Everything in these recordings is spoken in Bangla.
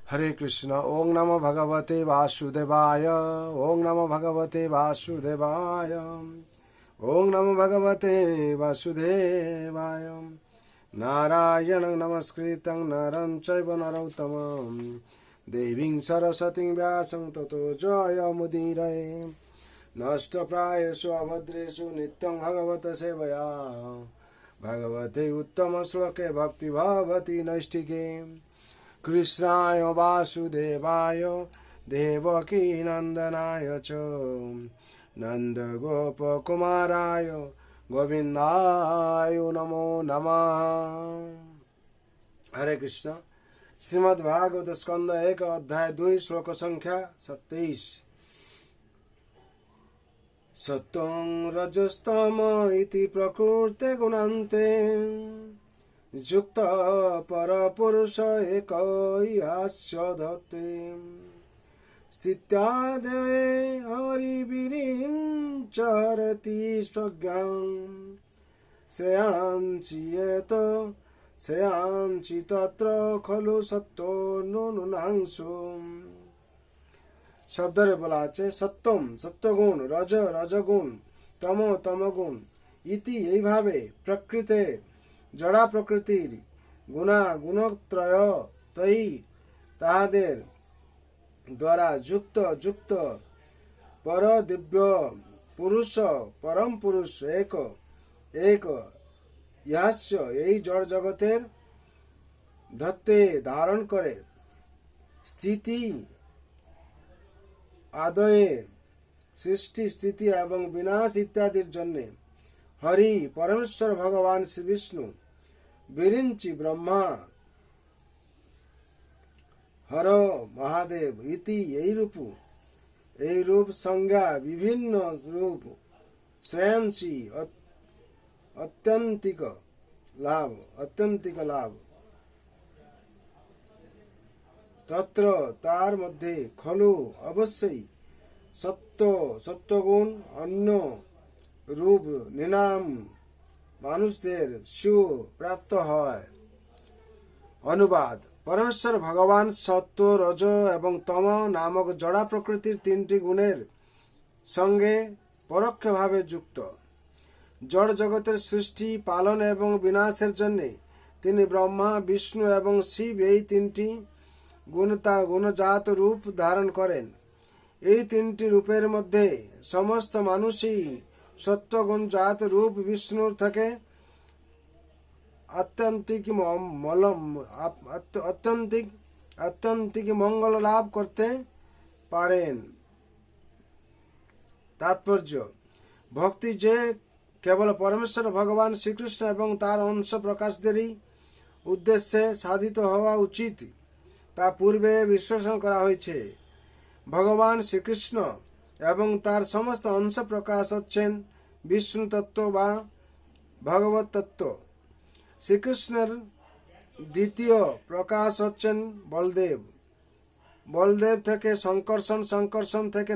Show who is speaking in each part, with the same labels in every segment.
Speaker 1: हरे कृष्ण। ओम नमो भगवते वासुदेवाय। ओम नमो भगवते वासुदेवाय। ओम नमो भगवते वासुदेवाय। नारायणं नमस्कृतं नरं चैव नरोत्तमं देवीं सरस्वतीं व्यासं ततो जयमुदीरये। नष्टप्रायेषु अभद्रेषु नित्यं भगवत सेवया भगवते उत्तमश्लोके भक्ति भवति नैष्ठिके। कृष्णाय वासुदेवाय देवकी नंदनाय च नंदगोपकुमाराय गोविंदाय नमो नमः। हरे कृष्ण। श्रीमद् भागवत स्कंद 1 अध्याय 2 श्लोक संख्या 27। सत्वं रजस्तम इति प्रकृते गुणान्ते युक्त परपुरुष एकयास्य धत्ते स्थित्यादये हरिभिरीं चरति स्वज्ञां श्रेयांसि तत्र खलु सत्तो नुनांसु। शब्द रे बोला আছে সত্যম সত্যগুণ, রজ রজগুণ, তম তমগুণ, ইতি এইভাবে প্রকৃতে জড়া প্রকৃতির গুণা গুণত্রয় তৈ তাহাদের দ্বারা যুক্ত যুক্ত পর দিব্য পুরুষ পরম পুরুষ এক এক ইয়াস্য এই জড় জগতের ধত্তে ধারণ করে স্থিতি আদয়ে সৃষ্টি স্থিতি এবং বিনাশ ইত্যাদির জন্যে হরি পরমেশ্বর ভগবান শ্রী বিষ্ণু বিরিঞ্চি ব্রহ্মা হর মহাদেব ইতি এই রূপ সংজ্ঞা বিভিন্ন রূপ শ্রেয়াংসি অত্যন্তিক লাভ তত্র তার মধ্যে খলু অবশ্যই সত্যগুণ অন্য রূপ নিনাম মানুষদের সু প্রাপ্ত হয়। অনুবাদ। পরমেশ্বর ভগবান সত্য রজ এবং তম নামক জড়া প্রকৃতির তিনটি গুণের সঙ্গে পরোক্ষভাবে যুক্ত। জড় জগতের সৃষ্টি পালন এবং বিনাশের জন্য তিনি ব্রহ্মা বিষ্ণু এবং শিব এই তিনটি গুণজাত রূপ ধারণ করেন। এই তিনটি রূপের মধ্যে সমস্ত মানুষই সত্যগুণজাত রূপ বিষ্ণুর থেকে আত্যন্তিক মঙ্গল লাভ করতে পারেন। তাৎপর্য। ভক্তি যে কেবল পরমেশ্বর ভগবান শ্রীকৃষ্ণ এবং তার অংশ প্রকাশদেরই উদ্দেশ্যে সাধিত হওয়া উচিত তা পূর্বে বিশ্লেষণ করা হয়েছে। ভগবান শ্রীকৃষ্ণ এবং তার সমস্ত অংশ প্রকাশ হচ্ছেন বিষ্ণু তত্ত্ব বা ভগবত তত্ত্ব। শ্রীকৃষ্ণের দ্বিতীয় প্রকাশ হচ্ছেন বলদেব থেকে সংকর্ষণ থেকে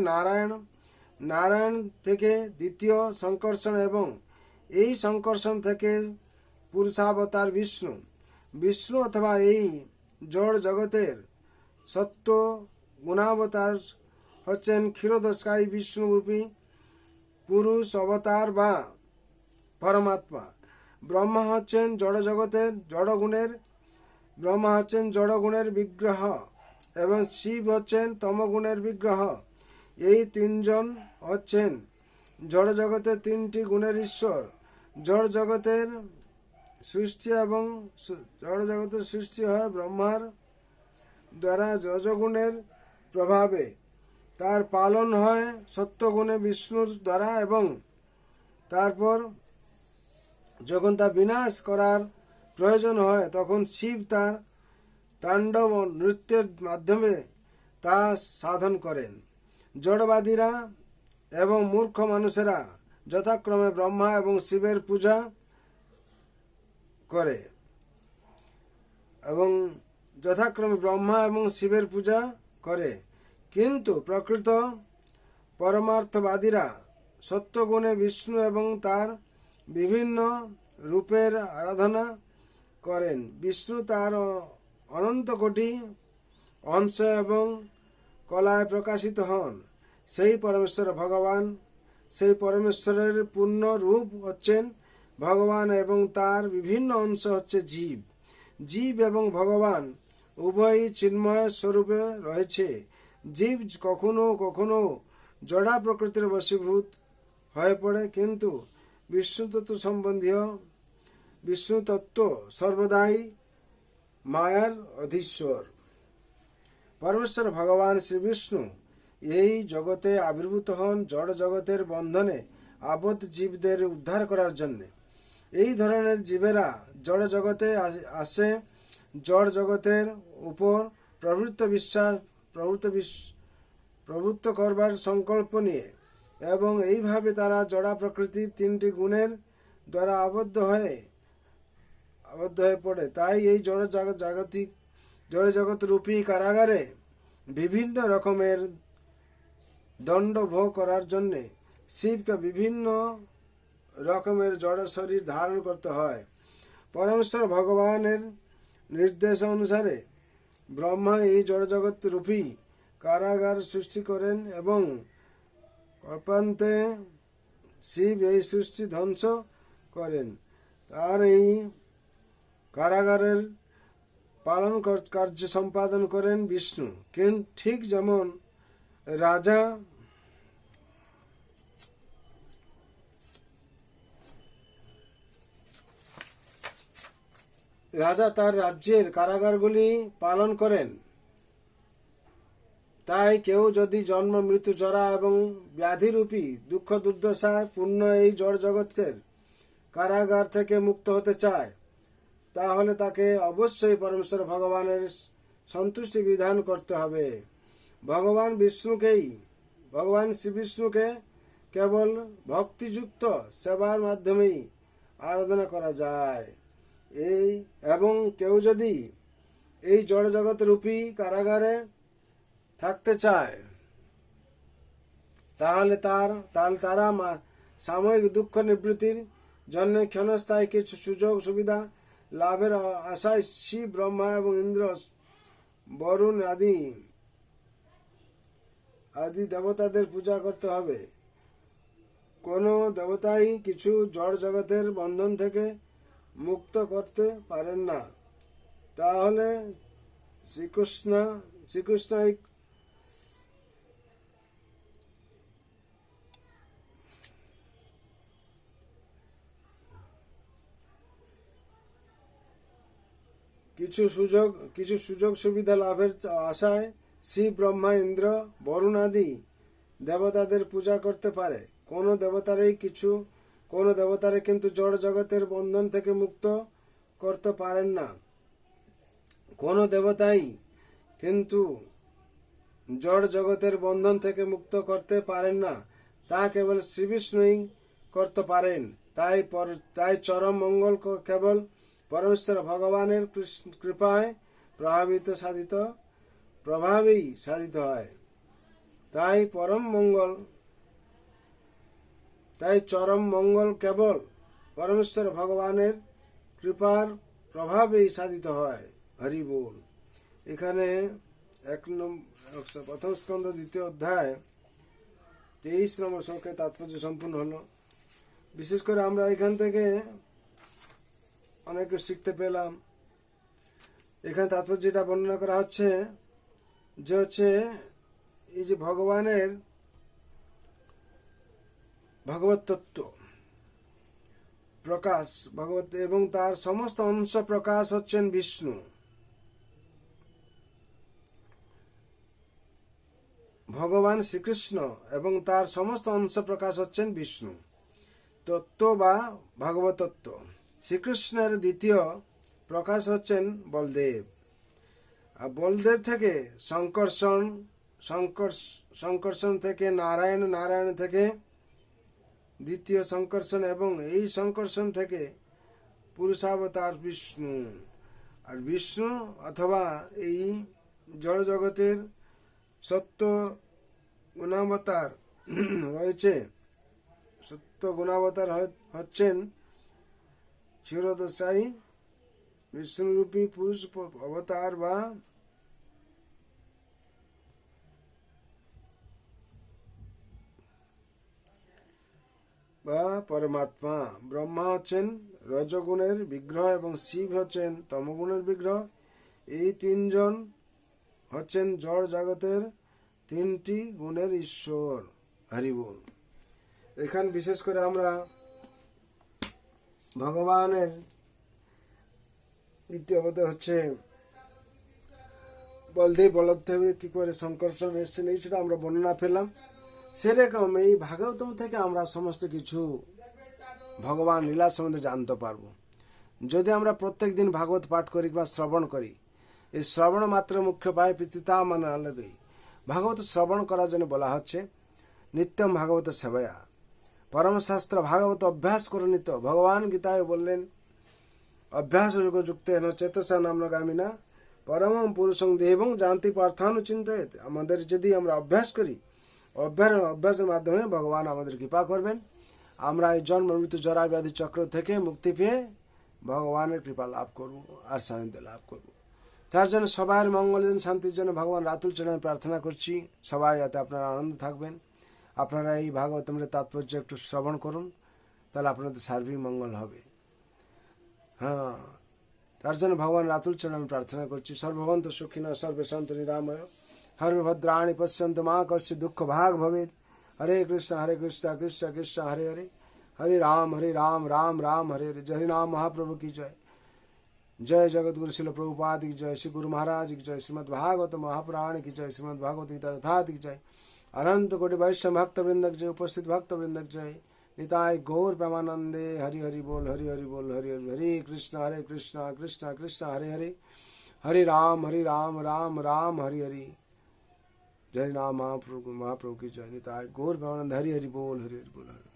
Speaker 1: নারায়ণ থেকে দ্বিতীয় সংকর্ষণ এবং এই সংকর্ষণ থেকে পুরুষাবতার বিষ্ণু অথবা এই জড় জগতের সত্য গুণাবতার হচ্ছেন ক্ষীরোদস্কাই বিষ্ণুরূপী পুরুষ অবতার বা পরমাত্মা। ব্রহ্মা হচ্ছেন জড়গুণের বিগ্রহ এবং শিব হচ্ছেন তমগুণের বিগ্রহ। এই তিনজন হচ্ছেন জড় জগতের তিনটি গুণের ঈশ্বর। জড় জগতের সৃষ্টি হয় ব্রহ্মার দ্বারা রজগুণের প্রভাবে, তার পালন হয় সত্যগুণে বিষ্ণুর দ্বারা এবং তারপর যখন তা বিনাশ করার প্রয়োজন হয় তখন শিব তার তাণ্ডব নৃত্যের মাধ্যমে তা সাধন করেন। জড়বাদীরা এবং মূর্খ মানুষেরা যথাক্রমে ব্রহ্মা এবং শিবের পূজা করে কিন্তু প্রকৃত পরমার্থবাদীরা সত্যগুণে বিষ্ণু এবং তার বিভিন্ন রূপের আরাধনা করেন। বিষ্ণু তার অনন্ত কোটি অংশ এবং কলায় প্রকাশিত হন। সেই পরমেশ্বর ভগবান, সেই পরমেশ্বরের পূর্ণ রূপ হচ্ছেন ভগবান এবং তার বিভিন্ন অংশ হচ্ছে জীব। জীব এবং ভগবান উভয়ই চিন্ময় স্বরূপে রয়েছে। জীব কখনো কখনো জড়া প্রকৃতির বশীভূত হয়ে পড়ে, কিন্তু বিষ্ণুতত্ত্ব সম্বন্ধীয় বিষ্ণুতত্ত্ব সর্বদাই মায়ার অধীশ্বর। পরমেশ্বর ভগবান শ্রীবিষ্ণু এই জগতে আবির্ভূত হন জড় জগতের বন্ধনে আবদ্ধ জীবদের উদ্ধার করার জন্য। এই ধরনের জীবেরা জড় জগতে আসে জড় জগতের উপর প্রভুত্ব করবার সংকল্প নিয়ে, এবং এইভাবে তারা জড়া প্রকৃতির তিনটি গুণের দ্বারা আবদ্ধ হয়ে পড়ে। তাই এই জড় জগৎ রূপী কারাগারে বিভিন্ন রকমের দণ্ড ভোগ করার জন্য শিবকে বিভিন্ন রকমের জড় শরীর ধারণ করতে হয়। পরমেশ্বর ভগবানের নির্দেশ অনুসারে ব্রহ্মা এই জড়জগৎ রূপী কারাগার সৃষ্টি করেন এবং কল্পান্তে শিব এই সৃষ্টি ধ্বংস করেন। তার এই কারাগারের পালন কার্য সম্পাদন করেন বিষ্ণু। কিন্তু ঠিক যেমন রাজা তার রাজ্যের কারাগারগুলি পালন করেন, তাই কেউ যদি জন্ম মৃত্যু জরা এবং ব্যাধিরূপী দুঃখ দুর্দশায় পূর্ণ এই জড় জগতের কারাগার থেকে মুক্ত হতে চায়, তাহলে তাকে অবশ্যই পরমেশ্বর ভগবানের সন্তুষ্টি বিধান করতে হবে। ভগবান শ্রীবিষ্ণুকে কেবল ভক্তিযুক্ত সেবার মাধ্যমেই আরাধনা করা যায়। এবং কেউ যদি এই জড় জগৎ রূপী কারাগারে থাকতে চায়, তাহলে তারা সাময়িক দুঃখ নিবৃত্তির জন্য ক্ষণস্থায়ী কিছু সুযোগ সুবিধা লাভের আশায় শিব, ব্রহ্মা এবং ইন্দ্র, বরুণ আদি দেবতাদের পূজা করতে হবে। কোনো দেবতাই কিছু জড় জগতের বন্ধন থেকে মুক্ত করতে পারেন না। তাহলে শ্রীকৃষ্ণ কিছু সুযোগ সুবিধা লাভের আশায় শিব, ব্রহ্মা, ইন্দ্র, বরুণ আদি দেবতাদের পূজা করতে পারে। কোনো দেবতারে কিন্তু জড় জগতের বন্ধন থেকে মুক্ত করতে পারেন না। কোনো দেবতাই কিন্তু জড় জগতের বন্ধন থেকে মুক্ত করতে পারেন না, তা কেবল শ্রীবিষ্ণুই করতে পারেন। তাই চরম মঙ্গল কেবল পরমেশ্বর ভগবানের কৃপায় প্রভাবেই সাধিত হয়। তাই চরম মঙ্গল কেবল পরমেশ্বর ভগবানের কৃপার প্রভাবেই সাধিত হয়। হরি বল। এখানে প্রথম স্কন্ধ 2 অধ্যায় 23 নম্বর শ্লোকে তাৎপর্য সম্পূর্ণ হলো। বিশেষ করে আমরা এখান থেকে অনেক শিখতে পেলাম। এখানে তাৎপর্য যেটা বর্ণনা করা হচ্ছে এই যে ভগবানের ভগবত তত্ত্ব প্রকাশ, এবং তার সমস্ত অংশ প্রকাশ হচ্ছেন বিষ্ণু। ভগবান শ্রীকৃষ্ণ এবং তার সমস্ত অংশ প্রকাশ হচ্ছেন বিষ্ণু তত্ত্ব বা ভগবত তত্ত্ব। শ্রীকৃষ্ণের দ্বিতীয় প্রকাশ হচ্ছেন বলদেব। আর বলদেব থেকে সংকর্ষণ থেকে নারায়ণ, নারায়ণ থেকে দ্বিতীয় সংকর্ষণ, এবং এই সংকর্ষণ থেকে পুরুষাবতার বিষ্ণু। আর বিষ্ণু অথবা এই জড় জগতের সত্য গুণাবতার রয়েছে। সত্য গুণাবতার হচ্ছেন ক্ষীরোদশায়ী বিষ্ণুরূপী পুরুষ অবতার বা বা পরমাত্মা। ব্রহ্মা হচ্ছেন রজগুণের বিগ্রহ এবং শিব হচ্ছেন তমগুণের বিগ্রহ। এই তিনজন হচ্ছেন জড় জগতের তিনটি গুণের ঈশ্বর। হরি বল। এখানে বিশেষ করে আমরা ভগবানের দ্বিতীয় অবতার হচ্ছে বলদেব, বলদেবে কি করে সংকর্ষণ এসছেন, এই সেটা আমরা বর্ণনা পেলাম। সেরকম এই ভাগবতম থেকে আমরা সমস্ত কিছু ভগবান লীলা সম্বন্ধে জানতে পারবো। যদি আমরা প্রত্যেক দিন ভাগবত পাঠ করি বা শ্রবণ করি, এই শ্রবণ মাত্র মুখ্য পায় পিতা মানে আলাদা। ভাগবত শ্রবণ করার জন্য বলা হচ্ছে নিত্যম ভাগবত সেবয়া, পরমশাস্ত্র ভাগবত অভ্যাস করে নিত। ভগবান গীতায় বললেন অভ্যাস যোগ যুক্ত চেতসা নামগামিনা পরমম পুরুষং দেবং জানতি পার্থানুচিন্তয়েত। আমাদের যদি আমরা অভ্যাস করি, অভ্যাসের মাধ্যমে ভগবান আমাদের কৃপা করবেন। আমরা এই জন্ম মৃত্যু জরা ব্যাধি চক্র থেকে মুক্তি পেয়ে ভগবানের কৃপা লাভ করব আর সান্নিধ্য লাভ করব। তার জন্য সবার মঙ্গলের জন্য, শান্তির জন্য ভগবান রাতুল চরণে প্রার্থনা করছি। সবাই যাতে আপনারা আনন্দ থাকবেন। আপনারা এই ভাগবতমের তাৎপর্য একটু শ্রবণ করুন, তাহলে আপনাদের সার্বিক মঙ্গল হবে। হ্যাঁ, তার জন্য ভগবান রাতুল চরণে আমি প্রার্থনা করছি। সর্বভন্ত সুখিন সর্বে শান্ত নিরাময় হরে ভদ্রাণী পশ্যন্ত মা কশ্চিৎ দুঃখ ভাগ ভবেৎ। হরে কৃষ্ণ কৃষ্ণ কৃষ্ণ হরে হরে, হরে রাম রাম রাম হরে হরে। जय नाम महाप्रभु की जय। जय जगत गुरु शिल प्रभुपाद की जय। श्री गुरु महाराज की जय। श्रीमद् भागवत महापुराण की जय। श्रीमद् भागवत गीता यथार्थ की जय। अनंत कोटि वैष्णव भक्त वृंदक जय। उपस्थित भक्त वृंदक जय। निताय गौर प्रेमानंदे। हरि हरि बोल हरि हरि बोल हरि हरि। हरे कृष्ण कृष्ण कृष्ण हरे हरे, हरे राम राम राम हरि हरि। जय नाम महाप्रभु की जय। निताय गौर प्रेमानंद। हरि हरि बोल हरि हरि बोल हरि।